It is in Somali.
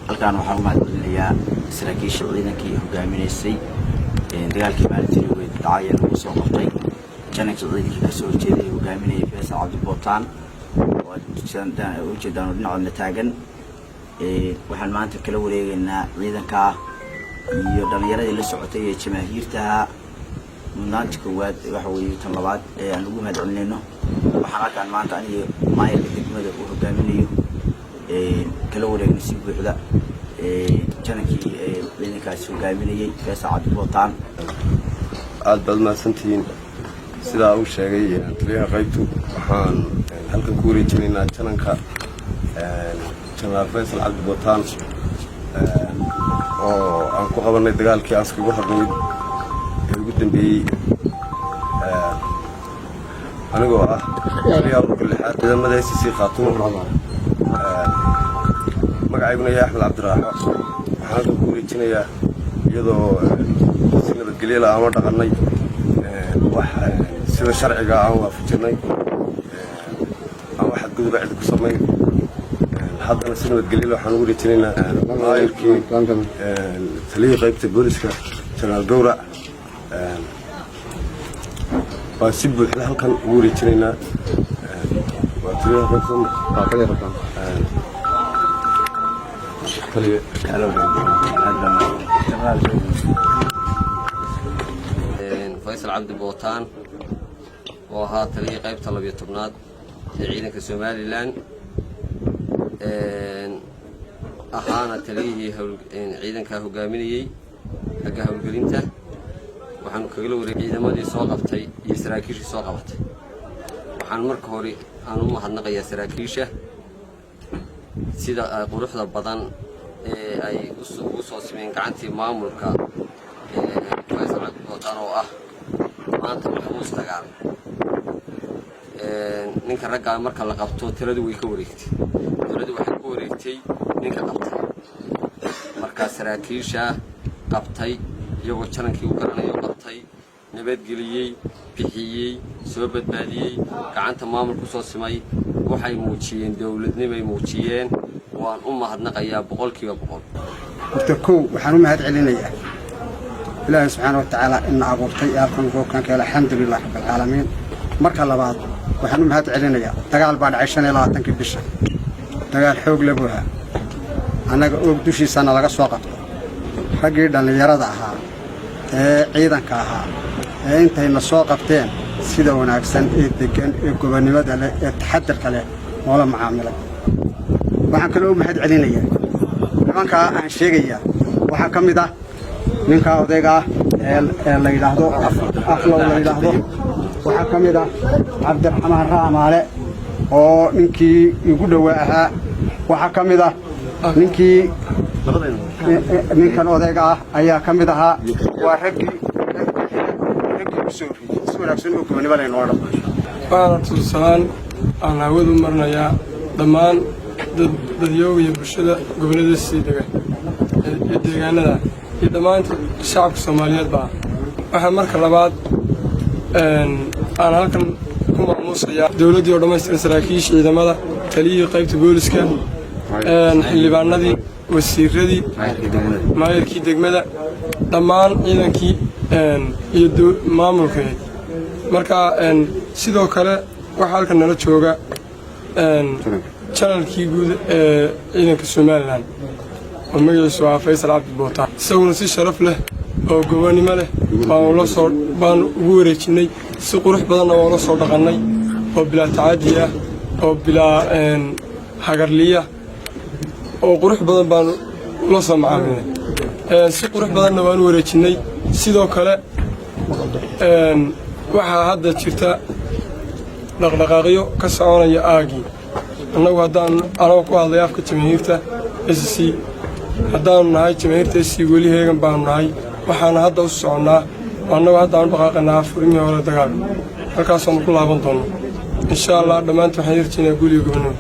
halkaan waxaan u mahadcelinayaa saraakiisha ciidankii hogaaminaysay dagaalkii maalintii weyd dhacay lagu soo qabtay jananka ciidankii ka soo horjeeday hogaaminayay Faysal Cabdi Bootaan oo ujeedaan dhinacna taagan waxaan maanta kala wareegaynaa ciidanka iyo dhalinyaradii la socotay ee jamaahiirta mudnaanta koowaad waxa weeye tan labaad ee aan ugu mahadcelinayno waxaan halkaan maanta aniga maayirka degmada uu hogaaminayo kala wareegna si buuxda janankii ciidankaas hogaaminayay Faysal Cabdi Bootaan aad baad mahadsantihiin sidaa uu sheegay taliyaha qaybtu waxaan halkan ku wareejinaynaa jananka General Faysal Cabdi Bootaan oo aan ku qabanay dagaalkii aan iskaga horreeyay ee ugu dambeeyay anigoo ah taliyaha lixaad ciidamada SC Khaatumo magacayguna yahay Axmed Cabdiraaxo waxaan halkan ku wareejinayaa iyadoo si nabadgelyo la aan dhaqanay wax sida sharciga aan waafajinay aan wax gudub cid ku sameyn haddana si nabadgelyo waxaan ugu wareejinaynaa maayirkii taliyaha qaybta booliska General Gowrac waa si buuxda halkan ugu wareejinaynaa waa taliyaha qaybta Faysal Cabdi Bootaan oo ahaa taliyaha qaybta 12aad ee ciidanka Somaliland ahaana taliyihii ciidanka hogaaminayay xagga howlgelinta waxaan kaga wareegay ciidamadii soo qabtay iyo saraakiishii soo qabatay waxaan marka hore aan u mahadnaqayaa saraakiisha sida quruxda badan ee ay ugu soo sameeyeen gacantii maamulka Faysal Cabdi Bootaan oo ah maanta maxmuus dagaal ninka ragga marka la qabto tiradu way ka wareegtay tiradu waxay ku wareegtay ninka qabtay marka saraakiisha qabtay iyagoo janankii u garanayo qabtay nabadgeliyay bixiyay soo badbaadiyay gacanta maamulku soo simay waxay muujiyeen dawladnimay muujiyeen waan u mahadnaqayaa boqolkiiba boqol horta kow waxaan u mahadcelinayaa ilaahay subxaanahu wa tacaala in abuurtay halkan goobkanka alxamdulillaah rabbil caalamiin marka labaad waxaan u mahadcelinayaa dagaal baa dhacay 25 bisha dagaal xoog leh buu ahaa anaga og dushiisana laga soo qabto raggii dhalinyarada ahaa ee ciidanka ahaa ee intayna soo qabteen sida wanaagsan ee degan ee gobonimada leh ee taxadarka leh oo la macaamilay waxaan kale u mahadcelinayaa nimanka aan sheegayaa waxa ka mid ah ninka odayga ee la yiraahdo aflo la yiraahdo waxa ka mid ah Cabdiraxmaan Raamaale oo ninkii ugu dhawaa ahaa waxa ka mid ah ninkii ninkan odayga ah ayaa ka mid ahaa waa raggii soo wanaagsan oo gobonimada inoo dhaqay waana tusaale aan hawadu marnayaa dhammaan dadyooga iyo bulshada gobolada sii deegaanada iyo dhammaan shacabka Soomaaliyeed baa waxa marka labaad aan halkan ku maamuusayaa dawladda oo dhammaystiran saraakiisha ciidamada taliyihii qaybta booliska xildhibaanadii wasiiradii maayirkii degmada dhammaan ciidankii iyo maamulka marka sidoo kale waxa halkan nala jooga channelkii guud ee ciidanka Somaliland oo magaciisu waa Faysal Cabdi Bootaan isaguna si sharaf leh oo gobonimo leh baan ugu wareejinay si qurux badan oo la soo dhaqanay oo bilaa tacaadi ah oo bilaa hagarliya oo qurux badan baan la soo macaamilnay si qurux badanna waan wareejinay sidoo kale waxa hadda jirta dhaqdhaqaaqyo ka soconaya aagi annagu haddaan ku hadlay afka jamaahiirta SC haddaan nahay jamaahiirta SC weli heegan baan nahay waxaana hadda u soconaa annagu haddaan dhaqaaqnaa furimii hore dagaal halkaas aan ku laaban doono insha Allah dhamaantii waxaan yarjinaa guuliga gobonimo